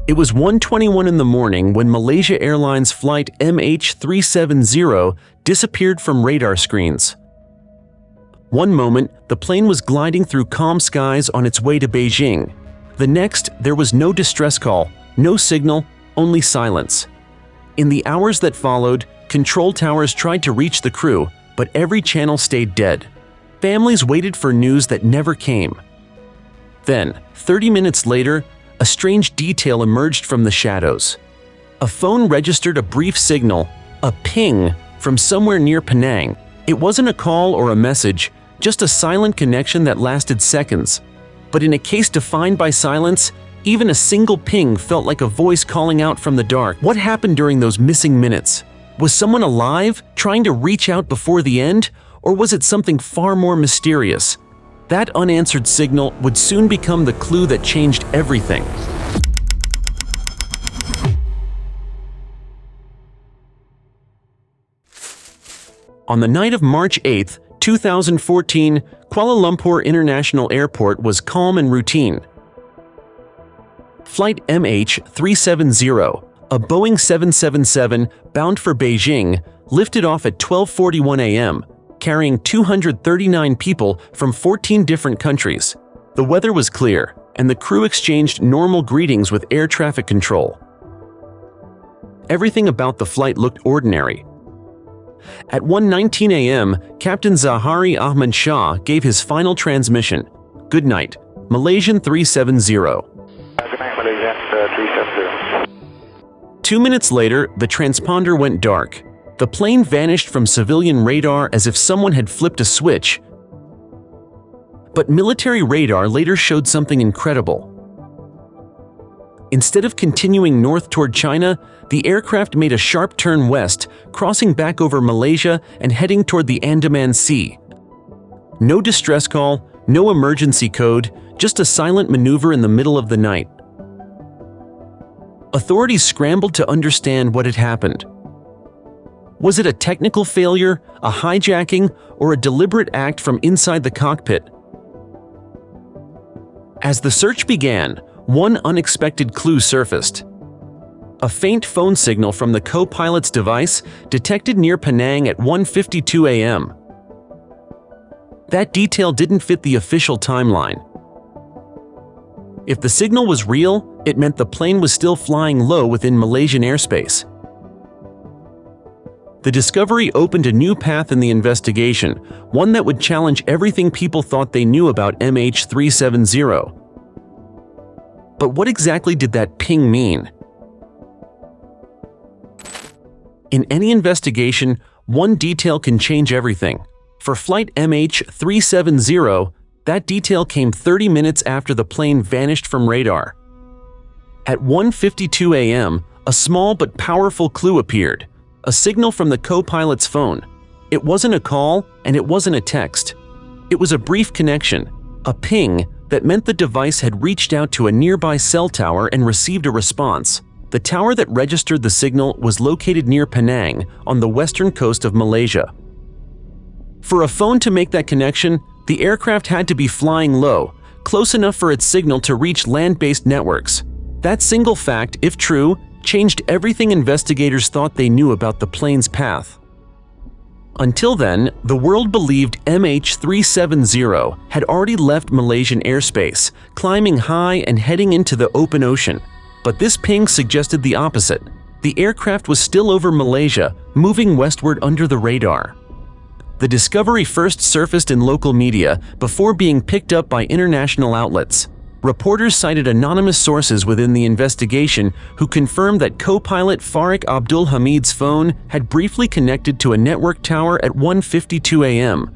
It was 1:21 in the morning when Malaysia Airlines Flight MH370 disappeared from radar screens. One moment, the plane was gliding through calm skies on its way to Beijing. The next, there was no distress call, no signal, only silence. In the hours that followed, control towers tried to reach the crew, but every channel stayed dead. Families waited for news that never came. Then, 30 minutes later, a strange detail emerged from the shadows. A phone registered a brief signal, a ping, from somewhere near Penang. It wasn't a call or a message, just a silent connection that lasted seconds. But in a case defined by silence, even a single ping felt like a voice calling out from the dark. What happened during those missing minutes? Was someone alive, trying to reach out before the end, or was it something far more mysterious? That unanswered signal would soon become the clue that changed everything. On the night of March 8, 2014, Kuala Lumpur International Airport was calm and routine. Flight MH370, a Boeing 777 bound for Beijing, lifted off at 12:41 a.m., carrying 239 people from 14 different countries. The weather was clear, and the crew exchanged normal greetings with air traffic control. Everything about the flight looked ordinary. At 1:19 a.m., Captain Zahari Ahmad Shah gave his final transmission. "Good night, Malaysian 370. Good night, Malaysian 370. 2 minutes later, the transponder went dark. The plane vanished from civilian radar as if someone had flipped a switch. But military radar later showed something incredible. Instead of continuing north toward China, the aircraft made a sharp turn west, crossing back over Malaysia and heading toward the Andaman Sea. No distress call, no emergency code, just a silent maneuver in the middle of the night. Authorities scrambled to understand what had happened. Was it a technical failure, a hijacking, or a deliberate act from inside the cockpit? As the search began, one unexpected clue surfaced. A faint phone signal from the co-pilot's device detected near Penang at 1:52 a.m. That detail didn't fit the official timeline. If the signal was real, it meant the plane was still flying low within Malaysian airspace. The discovery opened a new path in the investigation, one that would challenge everything people thought they knew about MH370. But what exactly did that ping mean? In any investigation, one detail can change everything. For Flight MH370, that detail came 30 minutes after the plane vanished from radar. At 1:52 a.m., a small but powerful clue appeared. A signal from the co-pilot's phone. It wasn't a call, and it wasn't a text. It was a brief connection, a ping that meant the device had reached out to a nearby cell tower and received a response. The tower that registered the signal was located near Penang, on the western coast of Malaysia. For a phone to make that connection, the aircraft had to be flying low, close enough for its signal to reach land-based networks. That single fact, if true, changed everything investigators thought they knew about the plane's path. Until then, the world believed MH370 had already left Malaysian airspace, climbing high and heading into the open ocean. But this ping suggested the opposite. The aircraft was still over Malaysia, moving westward under the radar. The discovery first surfaced in local media before being picked up by international outlets. Reporters cited anonymous sources within the investigation who confirmed that co-pilot Farik Abdul Hamid's phone had briefly connected to a network tower at 1:52 a.m.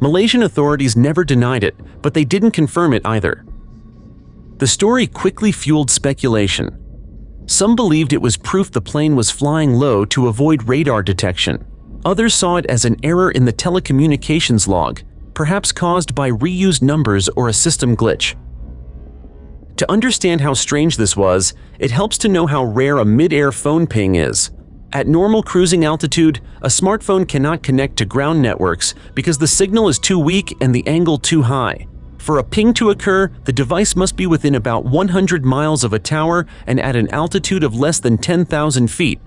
Malaysian authorities never denied it, but they didn't confirm it either. The story quickly fueled speculation. Some believed it was proof the plane was flying low to avoid radar detection. Others saw it as an error in the telecommunications log, perhaps caused by reused numbers or a system glitch. To understand how strange this was, it helps to know how rare a mid-air phone ping is. At normal cruising altitude, a smartphone cannot connect to ground networks because the signal is too weak and the angle too high. For a ping to occur, the device must be within about 100 miles of a tower and at an altitude of less than 10,000 feet.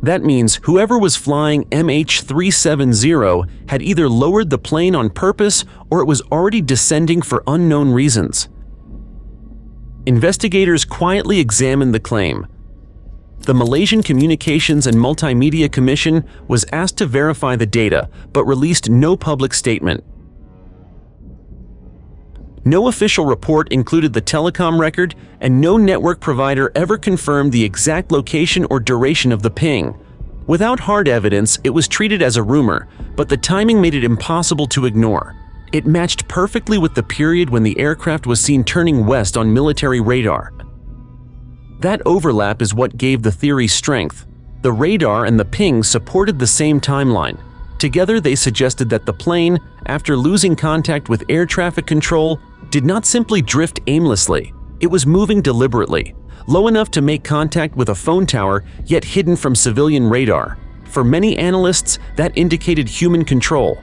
That means whoever was flying MH370 had either lowered the plane on purpose or it was already descending for unknown reasons. Investigators quietly examined the claim. The Malaysian Communications and Multimedia Commission was asked to verify the data, but released no public statement. No official report included the telecom record, and no network provider ever confirmed the exact location or duration of the ping. Without hard evidence, it was treated as a rumor, but the timing made it impossible to ignore. It matched perfectly with the period when the aircraft was seen turning west on military radar. That overlap is what gave the theory strength. The radar and the ping supported the same timeline. Together, they suggested that the plane, after losing contact with air traffic control, did not simply drift aimlessly. It was moving deliberately, low enough to make contact with a phone tower, yet hidden from civilian radar. For many analysts, that indicated human control.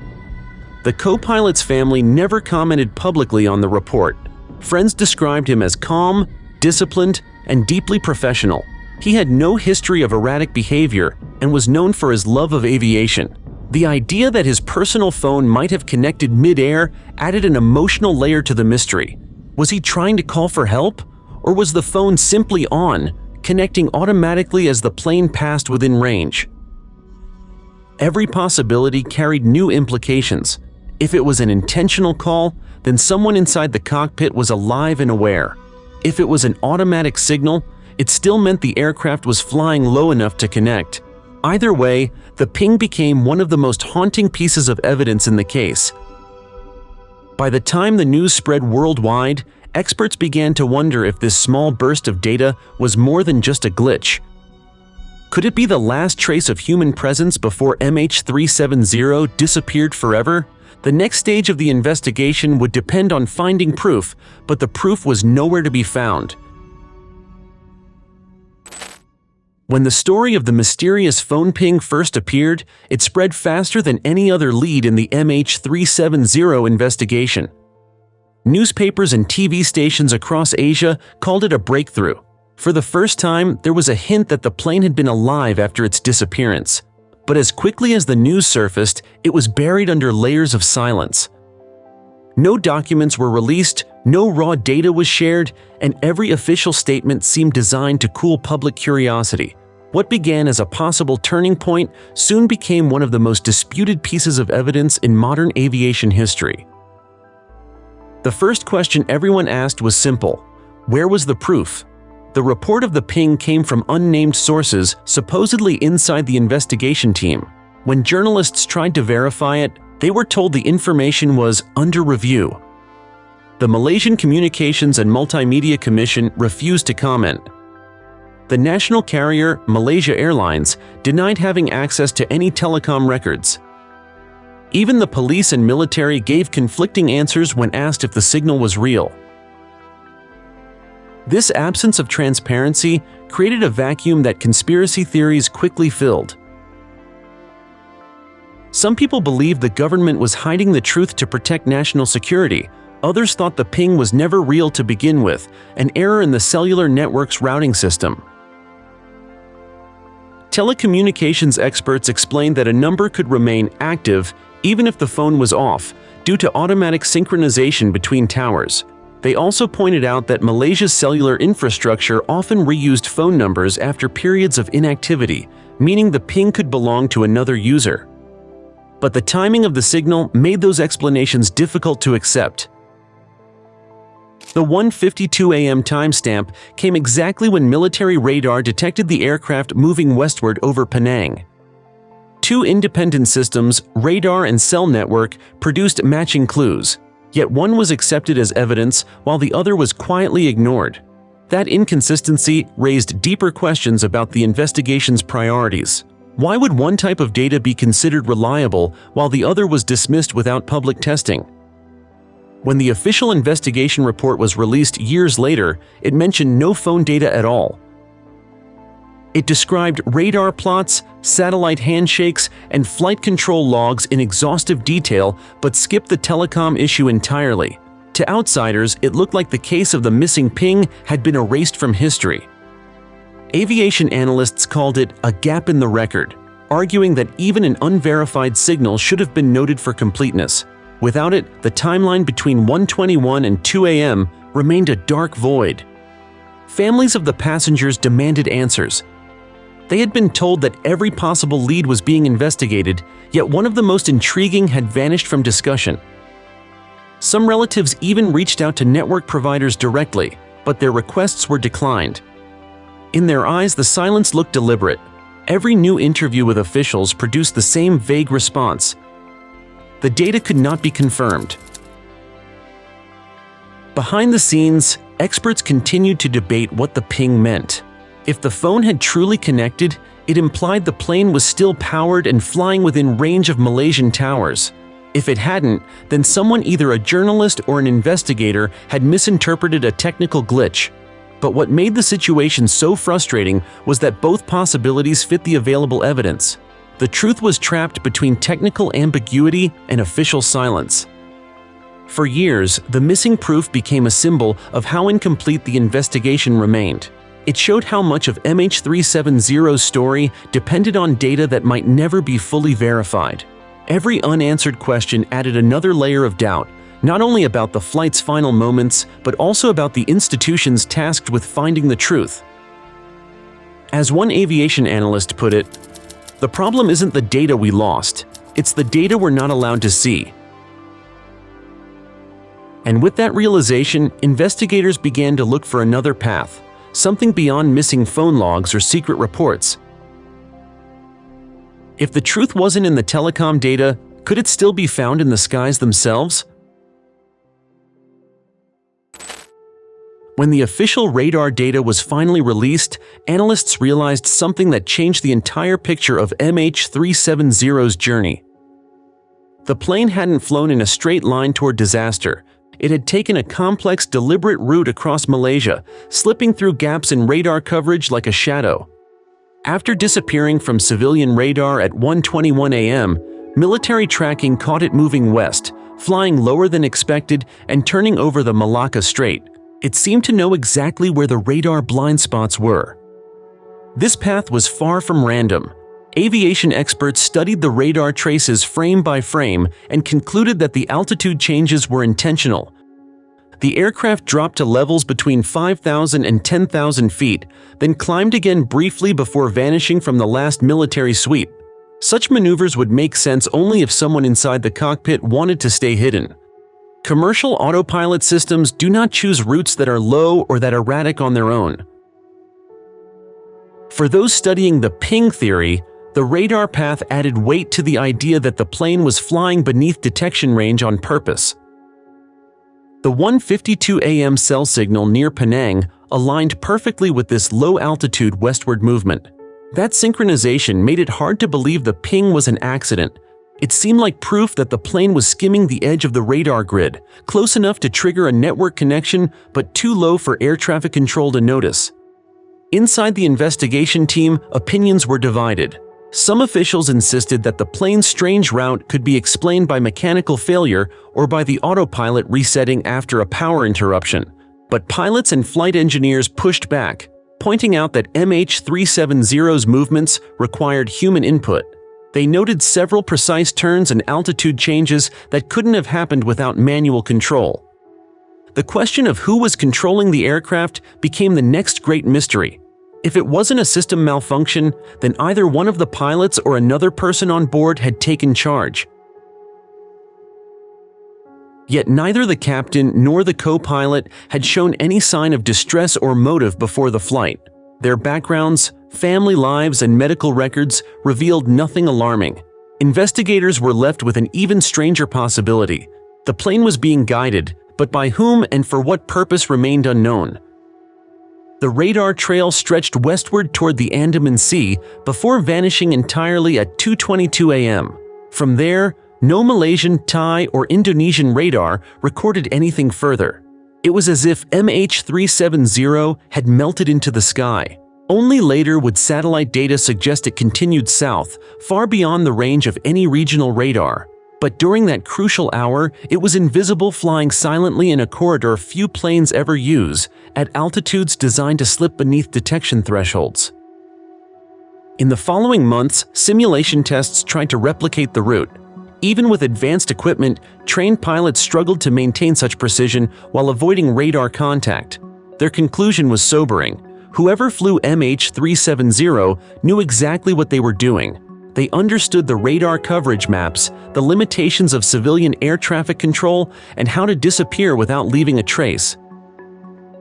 The co-pilot's family never commented publicly on the report. Friends described him as calm, disciplined, and deeply professional. He had no history of erratic behavior and was known for his love of aviation. The idea that his personal phone might have connected mid-air added an emotional layer to the mystery. Was he trying to call for help? Or was the phone simply on, connecting automatically as the plane passed within range? Every possibility carried new implications. If it was an intentional call, then someone inside the cockpit was alive and aware. If it was an automatic signal, it still meant the aircraft was flying low enough to connect. Either way, the ping became one of the most haunting pieces of evidence in the case. By the time the news spread worldwide, experts began to wonder if this small burst of data was more than just a glitch. Could it be the last trace of human presence before MH370 disappeared forever? The next stage of the investigation would depend on finding proof, but the proof was nowhere to be found. When the story of the mysterious phone ping first appeared, it spread faster than any other lead in the MH370 investigation. Newspapers and TV stations across Asia called it a breakthrough. For the first time, there was a hint that the plane had been alive after its disappearance. But as quickly as the news surfaced, it was buried under layers of silence. No documents were released, no raw data was shared, and every official statement seemed designed to cool public curiosity. What began as a possible turning point soon became one of the most disputed pieces of evidence in modern aviation history. The first question everyone asked was simple: where was the proof? The report of the ping came from unnamed sources, supposedly inside the investigation team. When journalists tried to verify it, they were told the information was under review. The Malaysian Communications and Multimedia Commission refused to comment. The national carrier, Malaysia Airlines, denied having access to any telecom records. Even the police and military gave conflicting answers when asked if the signal was real. This absence of transparency created a vacuum that conspiracy theories quickly filled. Some people believed the government was hiding the truth to protect national security. Others thought the ping was never real to begin with, an error in the cellular network's routing system. Telecommunications experts explained that a number could remain active even if the phone was off, due to automatic synchronization between towers. They also pointed out that Malaysia's cellular infrastructure often reused phone numbers after periods of inactivity, meaning the ping could belong to another user. But the timing of the signal made those explanations difficult to accept. The 1:52 a.m. timestamp came exactly when military radar detected the aircraft moving westward over Penang. Two independent systems, radar and cell network, produced matching clues. Yet one was accepted as evidence while the other was quietly ignored. That inconsistency raised deeper questions about the investigation's priorities. Why would one type of data be considered reliable while the other was dismissed without public testing? When the official investigation report was released years later, it mentioned no phone data at all. It described radar plots, satellite handshakes, and flight control logs in exhaustive detail, but skipped the telecom issue entirely. To outsiders, it looked like the case of the missing ping had been erased from history. Aviation analysts called it a gap in the record, arguing that even an unverified signal should have been noted for completeness. Without it, the timeline between 1:21 and 2 a.m. remained a dark void. Families of the passengers demanded answers. They had been told that every possible lead was being investigated, yet one of the most intriguing had vanished from discussion. Some relatives even reached out to network providers directly, but their requests were declined. In their eyes, the silence looked deliberate. Every new interview with officials produced the same vague response. The data could not be confirmed. Behind the scenes, experts continued to debate what the ping meant. If the phone had truly connected, it implied the plane was still powered and flying within range of Malaysian towers. If it hadn't, then someone, either a journalist or an investigator, had misinterpreted a technical glitch. But what made the situation so frustrating was that both possibilities fit the available evidence. The truth was trapped between technical ambiguity and official silence. For years, the missing proof became a symbol of how incomplete the investigation remained. It showed how much of MH370's story depended on data that might never be fully verified. Every unanswered question added another layer of doubt, not only about the flight's final moments, but also about the institutions tasked with finding the truth. As one aviation analyst put it, "The problem isn't the data we lost, it's the data we're not allowed to see." And with that realization, investigators began to look for another path, something beyond missing phone logs or secret reports. If the truth wasn't in the telecom data, could it still be found in the skies themselves? When the official radar data was finally released, analysts realized something that changed the entire picture of MH370's journey. The plane hadn't flown in a straight line toward disaster. It had taken a complex, deliberate route across Malaysia, slipping through gaps in radar coverage like a shadow. After disappearing from civilian radar at 1:21 a.m., military tracking caught it moving west, flying lower than expected and turning over the Malacca Strait. It seemed to know exactly where the radar blind spots were. This path was far from random. Aviation experts studied the radar traces frame by frame and concluded that the altitude changes were intentional. The aircraft dropped to levels between 5,000 and 10,000 feet, then climbed again briefly before vanishing from the last military sweep. Such maneuvers would make sense only if someone inside the cockpit wanted to stay hidden. Commercial autopilot systems do not choose routes that are low or that are erratic on their own. For those studying the ping theory, the radar path added weight to the idea that the plane was flying beneath detection range on purpose. The 1:52 a.m. cell signal near Penang aligned perfectly with this low-altitude westward movement. That synchronization made it hard to believe the ping was an accident. It seemed like proof that the plane was skimming the edge of the radar grid, close enough to trigger a network connection but too low for air traffic control to notice. Inside the investigation team, opinions were divided. Some officials insisted that the plane's strange route could be explained by mechanical failure or by the autopilot resetting after a power interruption. But pilots and flight engineers pushed back, pointing out that MH370's movements required human input. They noted several precise turns and altitude changes that couldn't have happened without manual control. The question of who was controlling the aircraft became the next great mystery. If it wasn't a system malfunction, then either one of the pilots or another person on board had taken charge. Yet neither the captain nor the co-pilot had shown any sign of distress or motive before the flight. Their backgrounds, family lives, and medical records revealed nothing alarming. Investigators were left with an even stranger possibility. The plane was being guided, but by whom and for what purpose remained unknown. The radar trail stretched westward toward the Andaman Sea before vanishing entirely at 2:22 a.m. From there, no Malaysian, Thai, or Indonesian radar recorded anything further. It was as if MH370 had melted into the sky. Only later would satellite data suggest it continued south, far beyond the range of any regional radar. But during that crucial hour, it was invisible, flying silently in a corridor few planes ever use, at altitudes designed to slip beneath detection thresholds. In the following months, simulation tests tried to replicate the route. Even with advanced equipment, trained pilots struggled to maintain such precision while avoiding radar contact. Their conclusion was sobering. Whoever flew MH370 knew exactly what they were doing. They understood the radar coverage maps, the limitations of civilian air traffic control, and how to disappear without leaving a trace.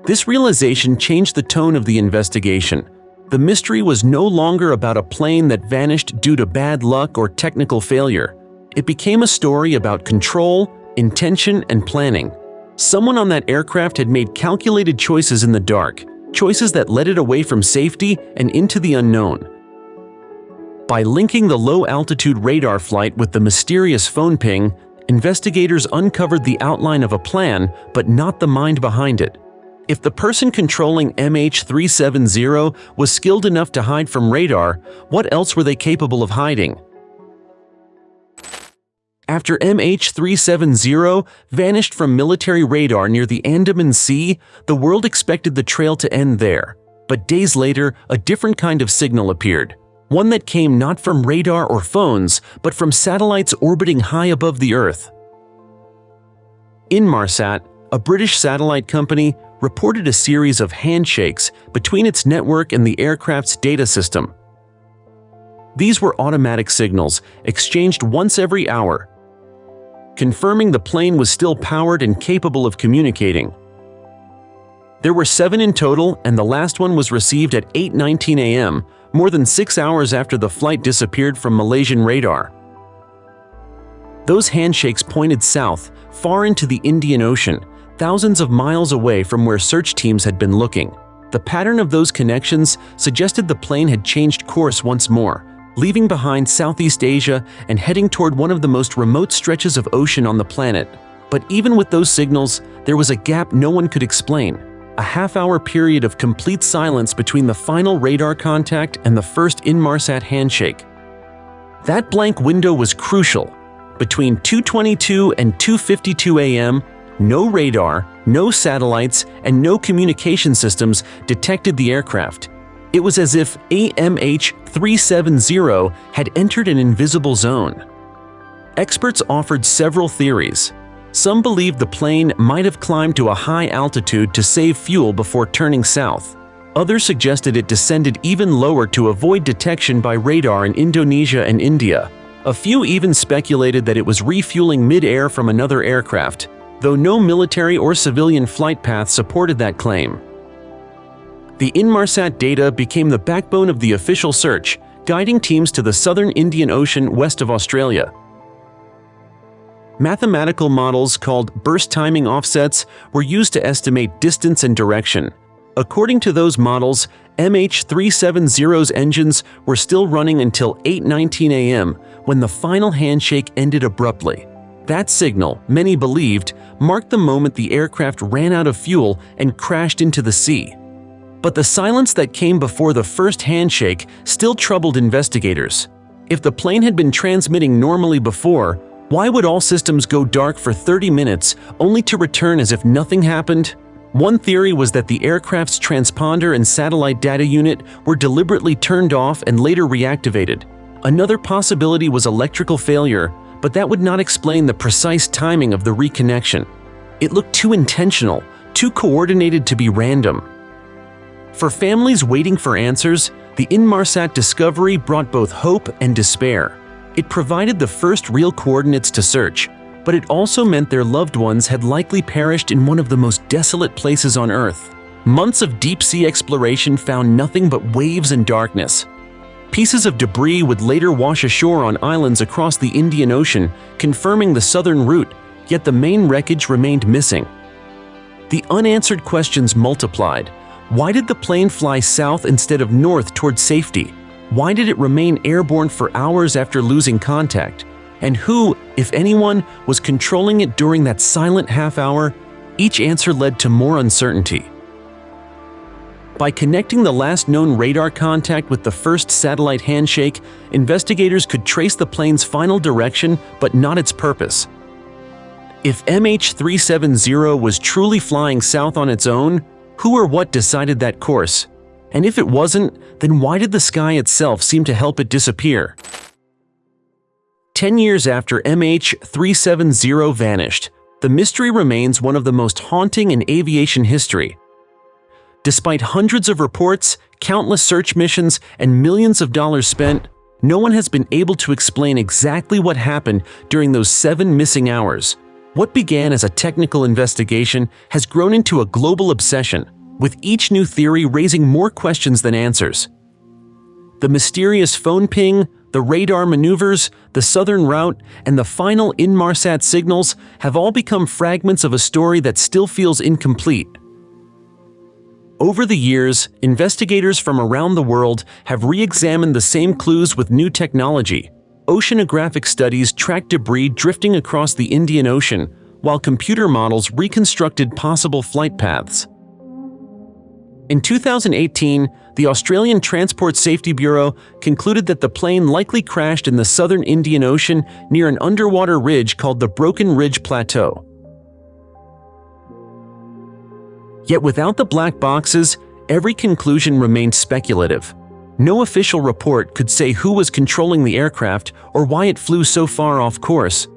This realization changed the tone of the investigation. The mystery was no longer about a plane that vanished due to bad luck or technical failure. It became a story about control, intention, and planning. Someone on that aircraft had made calculated choices in the dark, choices that led it away from safety and into the unknown. By linking the low-altitude radar flight with the mysterious phone ping, investigators uncovered the outline of a plan, but not the mind behind it. If the person controlling MH370 was skilled enough to hide from radar, what else were they capable of hiding? After MH370 vanished from military radar near the Andaman Sea, the world expected the trail to end there. But days later, a different kind of signal appeared. One that came not from radar or phones, but from satellites orbiting high above the Earth. Inmarsat, a British satellite company, reported a series of handshakes between its network and the aircraft's data system. These were automatic signals, exchanged once every hour, confirming the plane was still powered and capable of communicating. There were 7 in total, and the last one was received at 8:19 a.m., more than 6 hours after the flight disappeared from Malaysian radar. Those handshakes pointed south, far into the Indian Ocean, thousands of miles away from where search teams had been looking. The pattern of those connections suggested the plane had changed course once more, leaving behind Southeast Asia and heading toward one of the most remote stretches of ocean on the planet. But even with those signals, there was a gap no one could explain. A half-hour period of complete silence between the final radar contact and the first Inmarsat handshake. That blank window was crucial. Between 2:22 and 2:52 a.m., no radar, no satellites, and no communication systems detected the aircraft. It was as if MH370 had entered an invisible zone. Experts offered several theories. Some believed the plane might have climbed to a high altitude to save fuel before turning south. Others suggested it descended even lower to avoid detection by radar in Indonesia and India. A few even speculated that it was refueling mid-air from another aircraft, though no military or civilian flight path supported that claim. The Inmarsat data became the backbone of the official search, guiding teams to the southern Indian Ocean west of Australia. Mathematical models called burst timing offsets were used to estimate distance and direction. According to those models, MH370's engines were still running until 8:19 a.m. when the final handshake ended abruptly. That signal, many believed, marked the moment the aircraft ran out of fuel and crashed into the sea. But the silence that came before the first handshake still troubled investigators. If the plane had been transmitting normally before, why would all systems go dark for 30 minutes only to return as if nothing happened? One theory was that the aircraft's transponder and satellite data unit were deliberately turned off and later reactivated. Another possibility was electrical failure, but that would not explain the precise timing of the reconnection. It looked too intentional, too coordinated to be random. For families waiting for answers, the Inmarsat discovery brought both hope and despair. It provided the first real coordinates to search, but it also meant their loved ones had likely perished in one of the most desolate places on Earth. Months of deep-sea exploration found nothing but waves and darkness. Pieces of debris would later wash ashore on islands across the Indian Ocean, confirming the southern route, yet the main wreckage remained missing. The unanswered questions multiplied. Why did the plane fly south instead of north toward safety? Why did it remain airborne for hours after losing contact? And who, if anyone, was controlling it during that silent half hour? Each answer led to more uncertainty. By connecting the last known radar contact with the first satellite handshake, investigators could trace the plane's final direction but not its purpose. If MH370 was truly flying south on its own, who or what decided that course? And if it wasn't, then why did the sky itself seem to help it disappear? 10 years after MH370 vanished, the mystery remains one of the most haunting in aviation history. Despite hundreds of reports, countless search missions, and millions of dollars spent, no one has been able to explain exactly what happened during those 7 missing hours. What began as a technical investigation has grown into a global obsession, with each new theory raising more questions than answers. The mysterious phone ping, the radar maneuvers, the southern route, and the final Inmarsat signals have all become fragments of a story that still feels incomplete. Over the years, investigators from around the world have re-examined the same clues with new technology. Oceanographic studies tracked debris drifting across the Indian Ocean, while computer models reconstructed possible flight paths. In 2018, the Australian Transport Safety Bureau concluded that the plane likely crashed in the southern Indian Ocean near an underwater ridge called the Broken Ridge Plateau. Yet without the black boxes, every conclusion remained speculative. No official report could say who was controlling the aircraft or why it flew so far off course.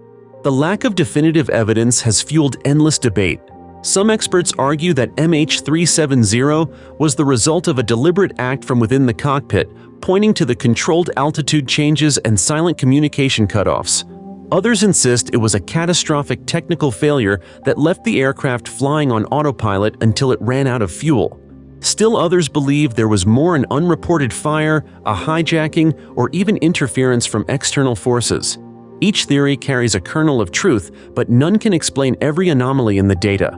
The lack of definitive evidence has fueled endless debate. Some experts argue that MH370 was the result of a deliberate act from within the cockpit, pointing to the controlled altitude changes and silent communication cutoffs. Others insist it was a catastrophic technical failure that left the aircraft flying on autopilot until it ran out of fuel. Still others believe there was more: an unreported fire, a hijacking, or even interference from external forces. Each theory carries a kernel of truth, but none can explain every anomaly in the data.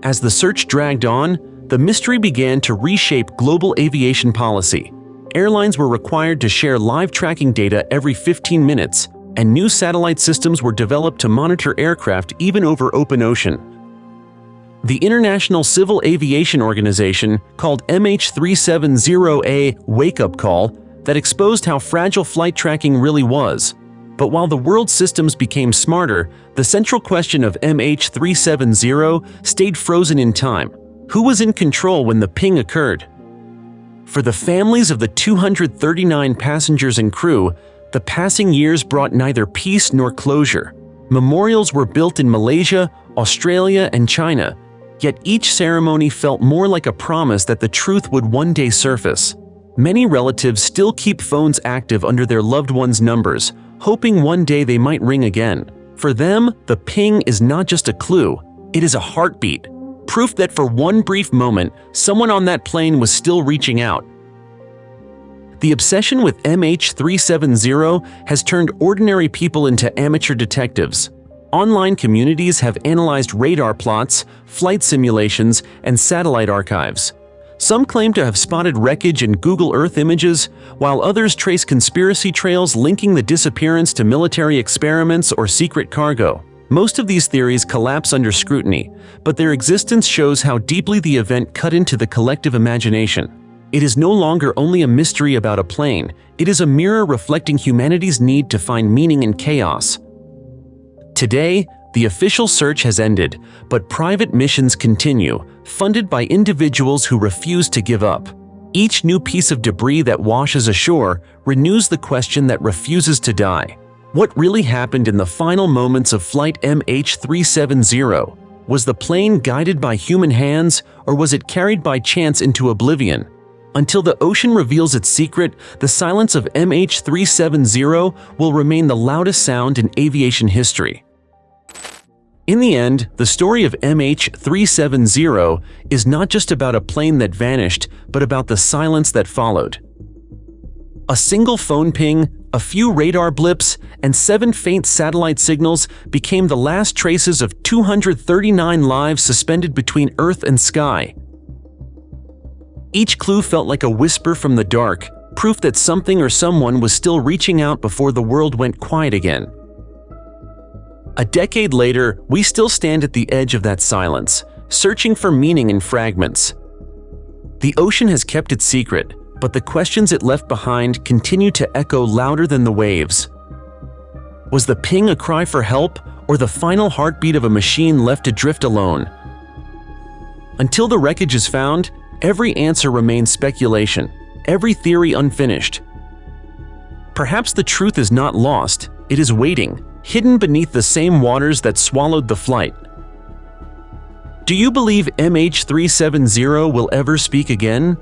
As the search dragged on, the mystery began to reshape global aviation policy. Airlines were required to share live tracking data every 15 minutes, and new satellite systems were developed to monitor aircraft even over open ocean. The International Civil Aviation Organization called MH370 a wake-up call that exposed how fragile flight tracking really was. But while the world's systems became smarter, the central question of MH370 stayed frozen in time. Who was in control when the ping occurred? For the families of the 239 passengers and crew, the passing years brought neither peace nor closure. Memorials were built in Malaysia, Australia, and China, yet each ceremony felt more like a promise that the truth would one day surface. Many relatives still keep phones active under their loved ones' numbers, hoping one day they might ring again. For them, the ping is not just a clue, it is a heartbeat, proof that for one brief moment, someone on that plane was still reaching out. The obsession with MH370 has turned ordinary people into amateur detectives. Online communities have analyzed radar plots, flight simulations, and satellite archives. Some claim to have spotted wreckage in Google Earth images, while others trace conspiracy trails linking the disappearance to military experiments or secret cargo. Most of these theories collapse under scrutiny, but their existence shows how deeply the event cut into the collective imagination. It is no longer only a mystery about a plane, it is a mirror reflecting humanity's need to find meaning in chaos. Today, the official search has ended, but private missions continue, funded by individuals who refuse to give up. Each new piece of debris that washes ashore renews the question that refuses to die. What really happened in the final moments of flight MH370? Was the plane guided by human hands, or was it carried by chance into oblivion? Until the ocean reveals its secret, the silence of MH370 will remain the loudest sound in aviation history. In the end, the story of MH370 is not just about a plane that vanished, but about the silence that followed. A single phone ping, a few radar blips, and 7 faint satellite signals became the last traces of 239 lives suspended between Earth and sky. Each clue felt like a whisper from the dark, proof that something or someone was still reaching out before the world went quiet again. A decade later, we still stand at the edge of that silence, searching for meaning in fragments. The ocean has kept its secret, but the questions it left behind continue to echo louder than the waves. Was the ping a cry for help, or the final heartbeat of a machine left to drift alone? Until the wreckage is found, every answer remains speculation, every theory unfinished. Perhaps the truth is not lost, it is waiting, hidden beneath the same waters that swallowed the flight. Do you believe MH370 will ever speak again?